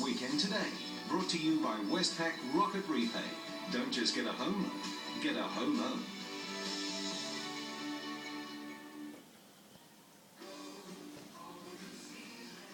Weekend Today, brought to you by Westpac Rocket Repay. Don't just get a home loan, get a home loan.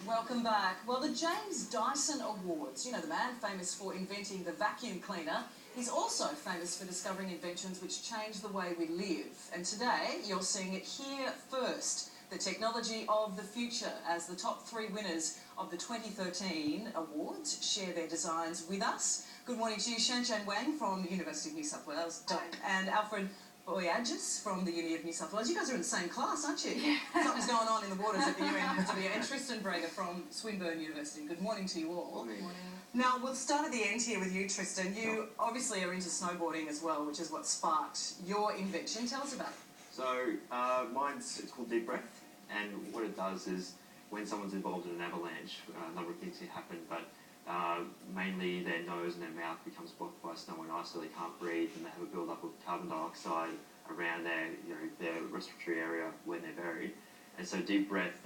Welcome back. Well, the James Dyson Awards, you know, the man famous for inventing the vacuum cleaner, he's also famous for discovering inventions which change the way we live. And today, you're seeing it here first. The technology of the future, as the top 3 winners of the 2013 awards share their designs with us. Good morning to you, Shan Wang from the University of New South Wales, and Alfred Boyadgis from the Uni of New South Wales. You guys are in the same class, aren't you? Yeah. Something's going on in the waters at the UNSW. And Tristan Breger from Swinburne University. Good morning to you all. Good morning. Now, we'll start at the end here with you, Tristan. You obviously are into snowboarding as well, which is what sparked your invention. Tell us about it. So, it's called Deep Breath, and what it does is when someone's involved in an avalanche, a number of things can happen, but mainly their nose and their mouth becomes blocked by snow and ice, so they can't breathe, and they have a build-up of carbon dioxide around their respiratory area when they're buried. And so Deep Breath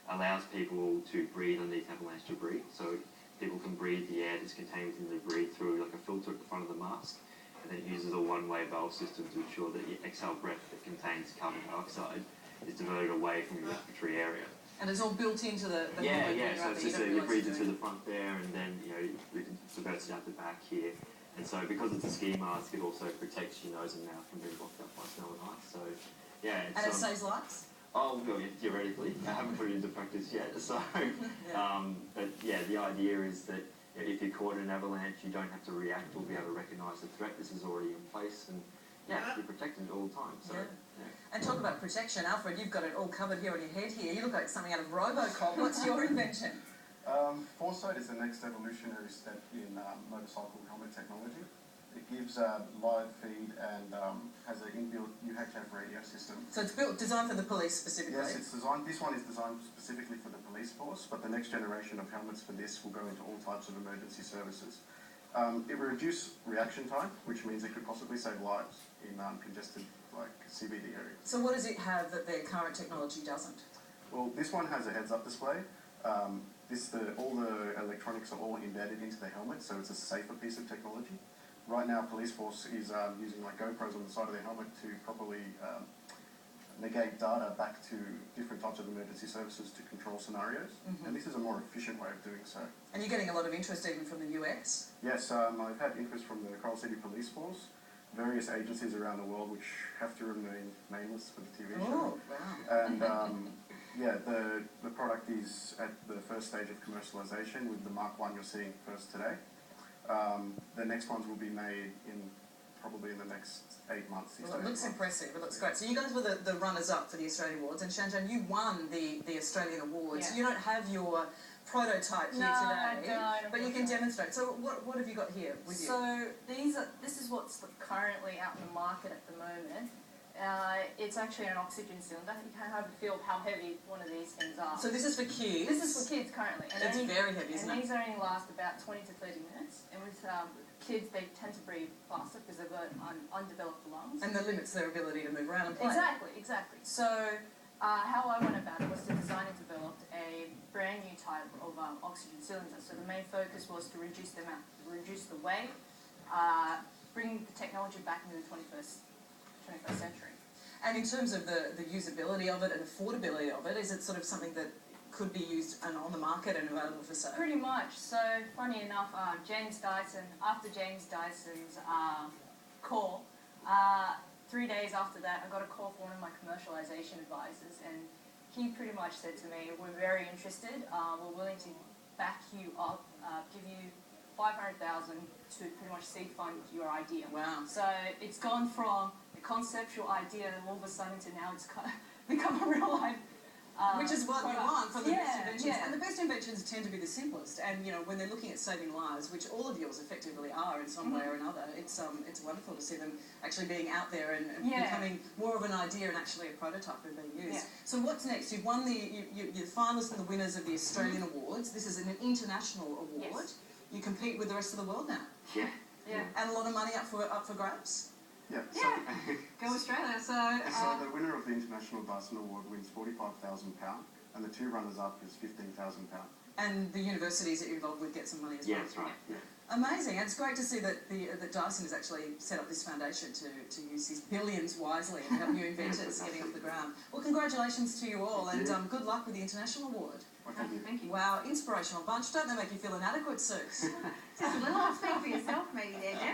allows people to breathe underneath avalanche debris, so people can breathe the air that's contained within the debris through like a filter at the front of the mask, and then it uses a one-way valve system to ensure that your exhale breath that contains carbon dioxide is diverted away from your respiratory area. And it's all built into the yeah. So it's just you breathe it through the front there, and then it diverts it out the back here. And so because it's a ski mask, it also protects your nose and mouth from being blocked up by snow and ice. So yeah. And it saves lives? Oh, well, theoretically. I haven't put it into practice yet. So, but yeah, the idea is that if you're caught in an avalanche, you don't have to react or be able to recognise the threat. This is already in place, and you're protected all the time. So. Yeah. And talk about protection, Alfred, you've got it all covered here on your head here. You look like something out of RoboCop. What's your invention? Foresight is the next evolutionary step in motorcycle helmet technology. It gives live feed and has an inbuilt UHF radio system. So it's designed for the police specifically? Yes, it's designed. This one is designed specifically for the police force, but the next generation of helmets for this will go into all types of emergency services. It will reduce reaction time, which means it could possibly save lives in congested CBD areas. So what does it have that their current technology doesn't? Well, this one has a heads-up display. All the electronics are all embedded into the helmet, so it's a safer piece of technology. Right now, police force is using GoPros on the side of their helmet to properly negate data back to different types of emergency services to control scenarios. And this is a more efficient way of doing so. And you're getting a lot of interest even from the US? Yes, I've had interest from the Coral City Police Force, various agencies around the world which have to remain nameless for the TV show. Oh, wow. And yeah, the product is at the first stage of commercialization with the Mark 1 you're seeing first today. The next ones will be made probably in the next 8 months. Well, it looks impressive. It looks great. So you guys were the runners-up for the Australian Awards, and Shan, you won the Australian Awards. Yeah. You don't have your prototype here today, but you can demonstrate. So what have you got here with you? So this is what's currently out in the market at the moment. It's actually an oxygen cylinder. You can have a feel of how heavy one of these things are. So this is for kids? This is for kids currently. And it's very heavy, isn't it? And these only last about 20 to 30 minutes. And with kids, they tend to breathe faster because they've got undeveloped lungs. And that limits their ability to move around and play. Exactly. So how I went about it was to design and develop a brand new type of oxygen cylinder. So the main focus was to reduce the amount, reduce the weight, bring the technology back into the 21st century. And in terms of the usability of it and affordability of it, is it sort of something that could be used on the market and available for sale? Pretty much. So, funny enough, James Dyson, after James Dyson's call, 3 days after that, I got a call from one of my commercialization advisors, and he pretty much said to me, we're very interested, we're willing to back you up, give you $500,000 to pretty much seed fund your idea. Wow. So it's gone from a conceptual idea all of a sudden to now it's become a real life which is what you want from the best inventions. Yeah. And the best inventions tend to be the simplest. And when they're looking at saving lives, which all of yours effectively are in some way or another, it's wonderful to see them actually being out there and becoming more of an idea and actually a prototype and being used. Yeah. So what's next? You've won you're the finalists and the winners of the Australian Awards. This is an international award. Yes. You compete with the rest of the world now. Yeah. And a lot of money up for grabs. Yeah. Go Australia. So the winner of the International Dyson Award wins £45,000, and the 2 runners-up is £15,000. And the universities that you're involved with get some money as well. Yeah, that's right. Yeah. Amazing, and it's great to see that that Dyson has actually set up this foundation to use his billions wisely and help new inventors getting off the ground. Well, congratulations to you all, and good luck with the International Award. Well, thank you. Thank you. Wow, inspirational bunch. Don't they make you feel inadequate, Suze? Just a little off speak for yourself, maybe there, Jeff.